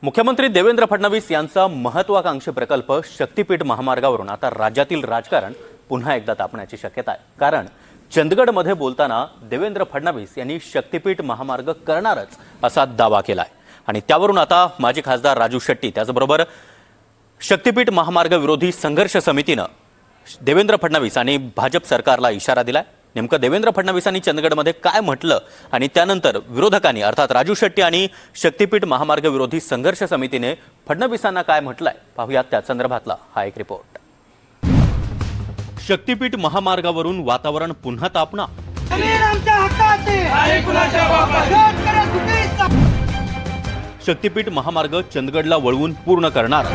मुख्यमंत्री देवेंद्र फडणवीस यांचा महत्त्वाकांक्षी प्रकल्प शक्तीपीठ महामार्गावरून आता राज्यातील राजकारण पुन्हा एकदा तापण्याची शक्यता आहे। कारण चंदगडमध्ये बोलताना देवेंद्र फडणवीस यांनी शक्तीपीठ महामार्ग करणारच असा दावा केलाय आणि त्यावरून आता माजी खासदार राजू शेट्टी त्याचबरोबर शक्तीपीठ महामार्ग विरोधी संघर्ष समितीने देवेंद्र फडणवीस आणि भाजप सरकारला इशारा दिलाय। नेमकं देवेंद्र फडणवीसांनी चंदगडमध्ये काय म्हटलं आणि त्यानंतर विरोधकांनी अर्थात राजू शेट्टी आणि शक्तीपीठ महामार्ग विरोधी संघर्ष समितीने फडणवीसांना काय म्हटलंय पाहूयात त्या संदर्भातला हा एक रिपोर्ट। शक्तीपीठ महामार्गावरून वातावरण पुन्हा तापणार। शक्तीपीठ महामार्ग चंदगडला वळवून पूर्ण करणार।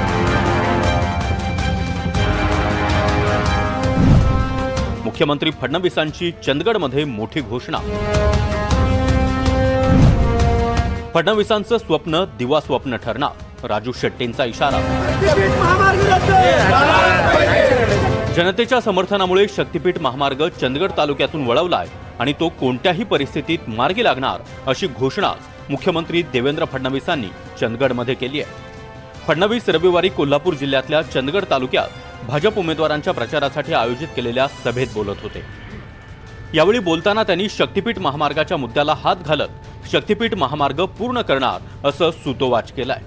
मुख्यमंत्री फडणवीसांची चंदगडमध्ये मोठी घोषणा। फडणवीसांचं स्वप्न दिवा स्वप्न ठरणार, राजू शेट्टींचा इशारा। जनतेच्या समर्थनामुळे शक्तीपीठ महामार्ग चंदगड तालुक्यातून वळवलाय आणि तो कोणत्याही परिस्थितीत मार्गी लागणार अशी घोषणा मुख्यमंत्री देवेंद्र फडणवीसांनी चंदगडमध्ये केली आहे। फडणवीस रविवारी कोल्हापूर जिल्ह्यातल्या चंदगड तालुक्यात भाजप उमेदवारांच्या प्रचारासाठी आयोजित केलेल्या सभेत बोलत होते। यावेळी बोलताना त्यांनी शक्तीपीठ महामार्गाच्या मुद्द्याला हात घालत शक्तीपीठ महामार्ग पूर्ण करणार असं सूतोवाच केलाय।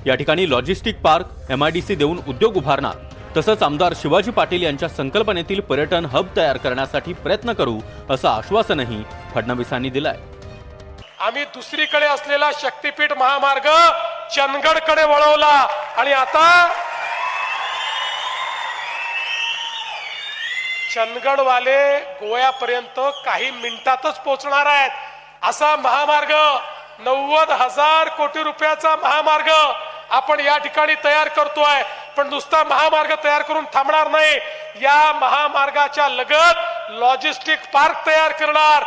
या ठिकाणी लॉजिस्टिक पार्क, MIDC देऊन उद्योग उभारणार, तसंच आमदार शिवाजी पाटील यांच्या संकल्पनेतील पर्यटन हब तयार करण्यासाठी प्रयत्न करू असं आश्वासनही फडणवीसांनी दिलंय। आम्ही दुसरीकडे असलेला शक्तीपीठ महामार्ग चंदगडकडे वळवला आणि आता चंदगडवाले गोव्यापर्यंत काही मिनिटातच पोहोचणार आहेत। असा महामार्ग 90,000 कोटी रुपयाचा महामार्ग आपण या ठिकाणी तयार करतोय। पण नुसता महामार्ग तयार करून थांबणार नाही, या महामार्गाच्या लगत लॉजिस्टिक पार्क तयार करणार।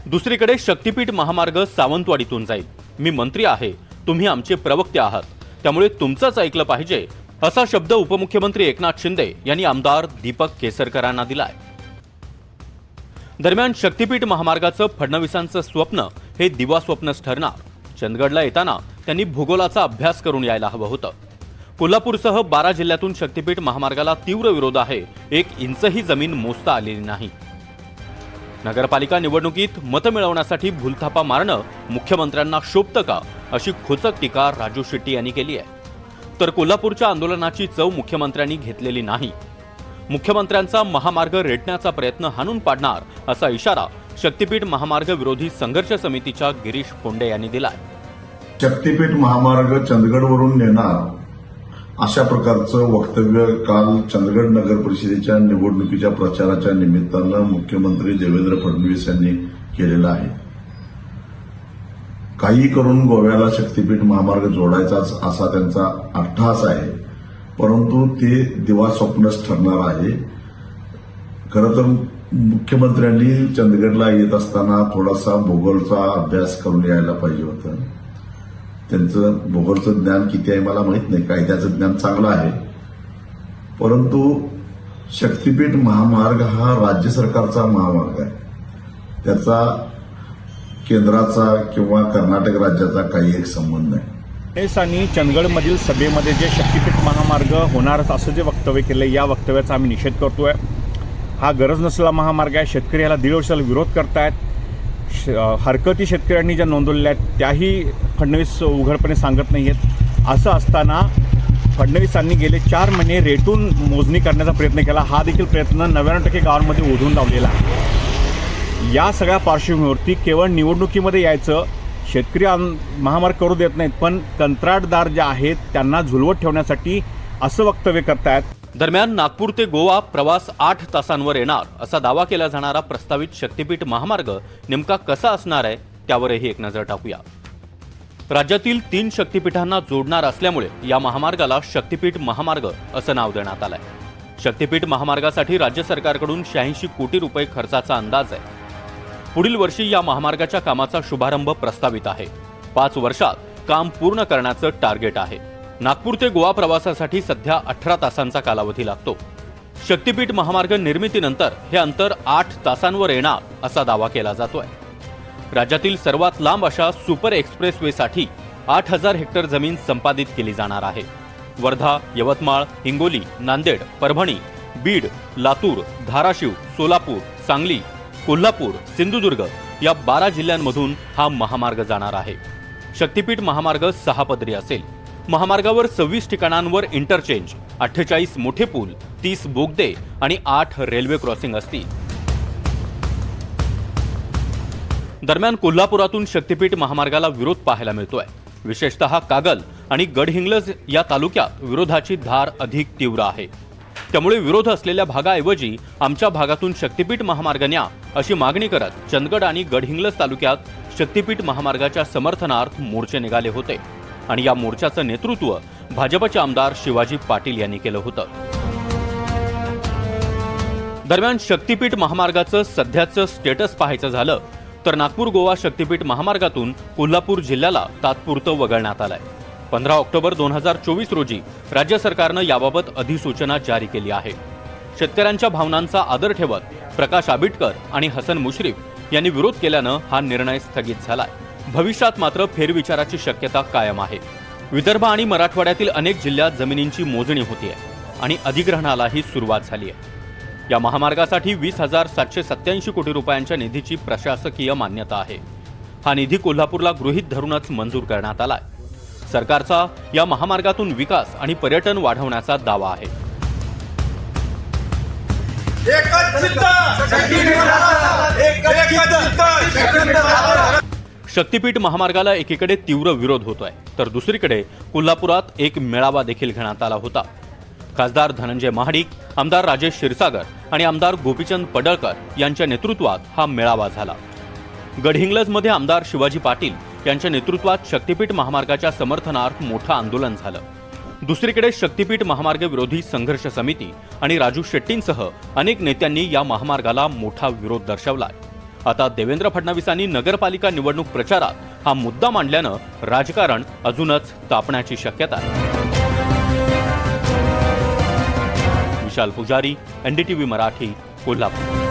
दुसरीकडे शक्तीपीठ महामार्ग सावंतवाडीतून जाईल। मी मंत्री आहे, तुम्ही आमचे प्रवक्ते आहात, त्यामुळे तुमचंच ऐकलं पाहिजे असा शब्द उपमुख्यमंत्री एकनाथ शिंदे यांनी आमदार दीपक केसरकरांना दिलाय। दरम्यान शक्तीपीठ महामार्गाचं फडणवीसांचं स्वप्न हे दिवा स्वप्नच ठरणार। चंदगडला येताना त्यांनी भूगोलाचा अभ्यास करून यायला हवं होतं। कोल्हापूरसह 12 जिल्ह्यातून शक्तीपीठ महामार्गाला तीव्र विरोध आहे, 1 इंचही जमीन मोजता आलेली नाही। नगरपालिका निवडणुकीत मतं मिळवण्यासाठी भूलथापा मारणं मुख्यमंत्र्यांना शोभतं का अशी खोचक टीका राजू शेट्टी यांनी केली आहे। तर कोल्हापूरच्या आंदोलनाची चव मुख्यमंत्र्यांनी घेतलेली नाही। मुख्यमंत्र्यांचा महामार्ग रेटण्याचा प्रयत्न हाणून पाडणार असा इशारा शक्तीपीठ महामार्ग विरोधी संघर्ष समितीच्या गिरीश पोंडे यांनी दिलाय। शक्तीपीठ महामार्ग चंदगडवरून नेणार अशा प्रकारचं वक्तव्य काल चंदगड नगर परिषदेच्या निवडणुकीच्या प्रचाराच्या निमित्तानं मुख्यमंत्री देवेंद्र फडणवीस यांनी केलेलं आहे। काही करून गोव्याला शक्तीपीठ महामार्ग जोडायचाच असा त्यांचा अट्टहास आहे, परंतु ते दिवा स्वप्नच ठरणार आहे। खरं तर मुख्यमंत्र्यांनी चंदगडला येत असताना थोडासा भूगोलचा अभ्यास करून यायला पाहिजे होतं। त्यांचं भूगोलचं ज्ञान किती आहे मला माहित नाही, कायद्याचं ज्ञान चांगलं आहे, परंतु शक्तीपीठ महामार्ग हा राज्य सरकारचा महामार्ग आहे, त्याचा केंद्राचा किंवा कर्नाटक राज्याचा काही एक संबंध नाही। फडणवीसांनी चंदगडमधील सभेमध्ये जे शक्तीपीठ महामार्ग होणारच असं जे वक्तव्य केलं, या वक्तव्याचा आम्ही निषेध करतोय। हा गरज नसलेला महामार्ग आहे, शेतकरी याला 1.5 वर्षाला विरोध करतायत। हरकती शेतकऱ्यांनी ज्या नोंदवलेल्या आहेत त्याही फडणवीस उघडपणे सांगत नाही आहेत। असं असताना फडणवीसांनी गेले 4 महिने रेटून मोजणी करण्याचा प्रयत्न केला, हा देखील प्रयत्न 99% गावांमध्ये ओढून लावलेला आहे। या सगळ्या पार्श्वभूमीवरती केवळ निवडणुकीमध्ये यायचं, शेतकरी महामार्ग करू देत नाहीत, पण कंत्राटदार जे आहेत त्यांना झुलवत ठेवण्यासाठी असं वक्तव्य करतायत। दरम्यान नागपूर ते गोवा प्रवास 8 तासांवर येणार असा दावा केला जाणारा प्रस्तावित शक्तीपीठ महामार्ग नेमका कसा असणार आहे त्यावरही एक नजर टाकूया। राज्यातील 3 शक्तीपीठांना जोडणार असल्यामुळे या महामार्गाला शक्तीपीठ महामार्ग असं नाव देण्यात आलंय। शक्तीपीठ महामार्गासाठी राज्य सरकारकडून 86 कोटी रुपये खर्चाचा अंदाज आहे। पुढील वर्षी या महामार्गाच्या कामाचा शुभारंभ प्रस्तावित आहे। 5 वर्षात काम पूर्ण करण्याचं टार्गेट आहे। नागपूर ते गोवा प्रवासासाठी सध्या 18 तासांचा कालावधी लागतो। शक्तीपीठ महामार्ग निर्मितीनंतर हे अंतर 8 तासांवर येणार असा दावा केला जातोय। राज्यातील सर्वात लांब अशा सुपर एक्सप्रेसवेसाठी 8,000 हेक्टर जमीन संपादित केली जाणार आहे. वर्धा, यवतमाळ, हिंगोली, नांदेड, परभणी, बीड, लातूर, धाराशिव, सोलापूर, सांगली, कोल्हापूर, सिंधुदुर्ग या 12 जिल्ह्यांमधून हा महामार्ग जाणार आहे. शक्तीपीठ महामार्ग 6 पदरी असेल. महामार्गावर 26 ठिकाणांवर इंटरचेंज, 48 मोठे पूल, 30 बोगदे आणि 8 रेल्वे क्रॉसिंग असतील. दरम्यान कोल्हापुरातून शक्तीपीठ महामार्गाला विरोध पाहायला मिळतोय. विशेषतः कागल आणि गडहिंग्लज या तालुक्यात विरोधाची धार अधिक तीव्र आहे. त्यामुळे विरोध असलेल्या भागाऐवजी आमच्या भागातून शक्तीपीठ महामार्ग न्या अशी मागणी करत चंदगड आणि गडहिंग्लज तालुक्यात शक्तीपीठ महामार्गाच्या समर्थनार्थ मोर्चे निघाले होते आणि या मोर्चाचं नेतृत्व भाजपचे आमदार शिवाजी पाटील यांनी केलं होतं. दरम्यान शक्तीपीठ महामार्गाचं सध्याचं स्टेटस पाहायचं झालं तर नागपूर गोवा शक्तीपीठ महामार्गातून कोल्हापूर जिल्ह्याला तात्पुरतं वगळण्यात आलंय. 15 ऑक्टोबर 2024 रोजी राज्य सरकारनं याबाबत अधिसूचना जारी केली आहे. शेतकऱ्यांच्या भावनांचा आदर ठेवत प्रकाश आबिटकर आणि हसन मुश्रीफ यांनी विरोध केल्यानं हा निर्णय स्थगित झालाय. भविष्यात मात्र फेरविचाराची शक्यता कायम आहे. विदर्भ आणि मराठवाड्यातील अनेक जिल्ह्यात जमिनींची मोजणी होतीये आणि अधिग्रहणालाही सुरुवात झाली आहे. या महामार्गासाठी 20,787 कोटी रुपयांच्या निधीची प्रशासकीय मान्यता आहे. हा निधी कोल्हापूरला गृहीत धरूनच मंजूर करण्यात आलाय. सरकारचा या महामार्गातून विकास आणि पर्यटन वाढवण्याचा दावा आहे. शक्तीपीठ महामार्गाला एकीकडे तीव्र विरोध होतोय तर दुसरीकडे कोल्हापुरात एक मेळावा देखील घेण्यात आला होता. खासदार धनंजय महाडिक, आमदार राजेश क्षीरसागर आणि आमदार गोपीचंद पडळकर यांच्या नेतृत्वात हा मेळावा झाला. गडहिंग्लजमध्ये आमदार शिवाजी पाटील यांच्या नेतृत्वात शक्तीपीठ महामार्गाच्या समर्थनार्थ मोठं आंदोलन झालं. दुसरीकडे शक्तीपीठ महामार्ग विरोधी संघर्ष समिती आणि राजू शेट्टींसह अनेक नेत्यांनी या महामार्गाला मोठा विरोध दर्शवलाय. आता देवेंद्र फडणवीसांनी नगरपालिका निवडणूक प्रचारात हा मुद्दा मांडल्यानं राजकारण अजूनच तापण्याची शक्यता आहे. विशाल पुजारी, NDTV मराठी, कोल्हापूर.